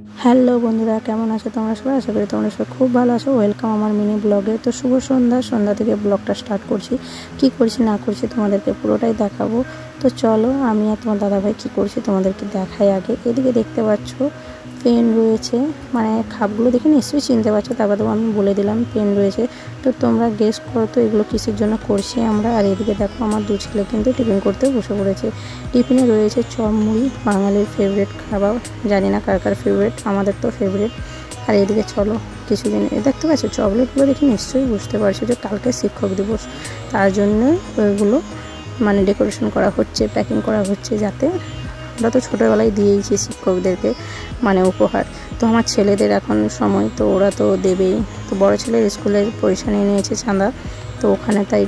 Hello বন্ধুরা, কেমন আছো তোমরা সবাই? আশা করি তোমরা সবাই খুব ভালো আছো। ওয়েলকাম আমার মিনি ব্লগে। তো শুভ সন্ধ্যা থেকে ব্লগটা স্টার্ট করছি। কি করছি না করছি তোমাদেরকে পুরোটাই দেখাবো। তো চলো, আমি আর তোমার দাদাভাই কি করছি তোমাদেরকে দেখাই। আগে এদিকে দেখতে পাচ্ছ পেন রয়েছে, মানে খাপগুলো দেখে নিশ্চয়ই চিনতে পারছো, তারপর তো আমি বলে দিলাম পেন রয়েছে। তো তোমরা গেস করো তো এগুলো কিসের জন্য করছি আমরা। আর এদিকে দেখো আমার দু ছেলে কিন্তু টিফিন করতে বসে পড়েছে। টিফিনে রয়েছে চপ মুড়ি, বাঙালির ফেভারিট খাবার। জানি না কার কার ফেভারিট, আমাদের তো ফেভারিট। আর এদিকে চলো কিছুদিন দেখতে পাচ্ছ চকলেটগুলো দেখে নিশ্চয়ই বুঝতে পারছো যে কালকে শিক্ষক দিবস, তার জন্য ওইগুলো মানে ডেকোরেশন করা হচ্ছে, প্যাকিং করা হচ্ছে, যাতে আমরা তো ছোটোবেলায় দিয়েইছি শিক্ষকদেরকে মানে উপহার। তো আমার ছেলেদের এখন সময়, তো ওরা তো দেবেই। তো বড় ছেলের স্কুলের পয়সা নিয়ে নিয়েছে চাঁদা, তো ওখানে তাই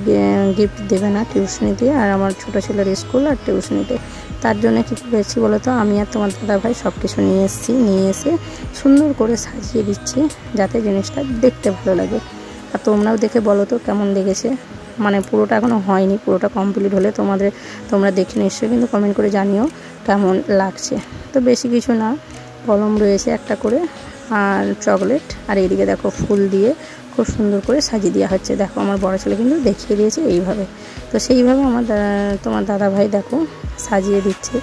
গিফট দেবে না, টিউশনিতে। আর আমার ছোটো ছেলের স্কুল আর টিউশনিতে। তার জন্য কী করেছি বলো তো, আমি আর তোমার দাদাভাই সব কিছু নিয়ে এসে সুন্দর করে সাজিয়ে দিচ্ছি, যাতে জিনিসটা দেখতে ভালো লাগে। আর তোমরাও দেখে বলো তো কেমন লেগেছে। মানে পুরোটা এখনও হয়নি, পুরোটা কমপ্লিট হলে তোমরা দেখে নিশ্চয়ই কিন্তু কমেন্ট করে জানিও কেমন লাগছে। তো বেশি কিছু না, কলম রয়েছে একটা করে আর চকলেট, আর এইদিকে দেখো ফুল দিয়ে খুব সুন্দর করে সাজিয়ে দেওয়া হচ্ছে। দেখো আমার বড় ছেলে কিন্তু দেখিয়ে দিয়েছে এইভাবে। তো সেইভাবে তোমার দাদাভাই দেখো সাজিয়ে দিচ্ছে।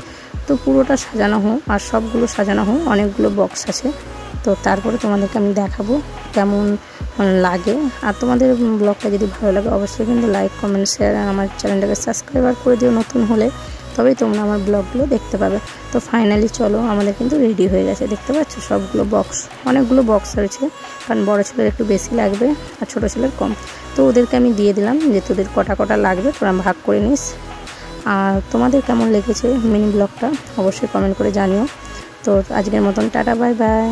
তো পুরোটা সাজানো হোক, আর সবগুলো সাজানো হোক, অনেকগুলো বক্স আছে। তো তারপরে তোমাদেরকে আমি দেখাবো কেমন লাগে। আর তোমাদের ব্লগটা যদি ভালো লাগে অবশ্যই কিন্তু লাইক, কমেন্ট, শেয়ার, আর আমার চ্যানেলটাকে সাবস্ক্রাইব করে দিও নতুন হলে, তবেই তোমরা আমার ব্লগগুলো দেখতে পাবে। তো ফাইনালি চলো, আমাদের কিন্তু রেডি হয়ে গেছে। দেখতে পাচ্ছ সবগুলো বক্স, অনেকগুলো বক্স রয়েছে, কারণ বড় ছেলের একটু বেশি লাগবে আর ছোটো ছেলের কম। তো ওদেরকে আমি দিয়ে দিলাম যে তোদের কটা লাগবে তোরা ভাগ করে নিস। আর তোমাদের কেমন লেগেছে মিনি ব্লগটা অবশ্যই কমেন্ট করে জানিও। তো আজকের মতন টাটা, বাই বাই।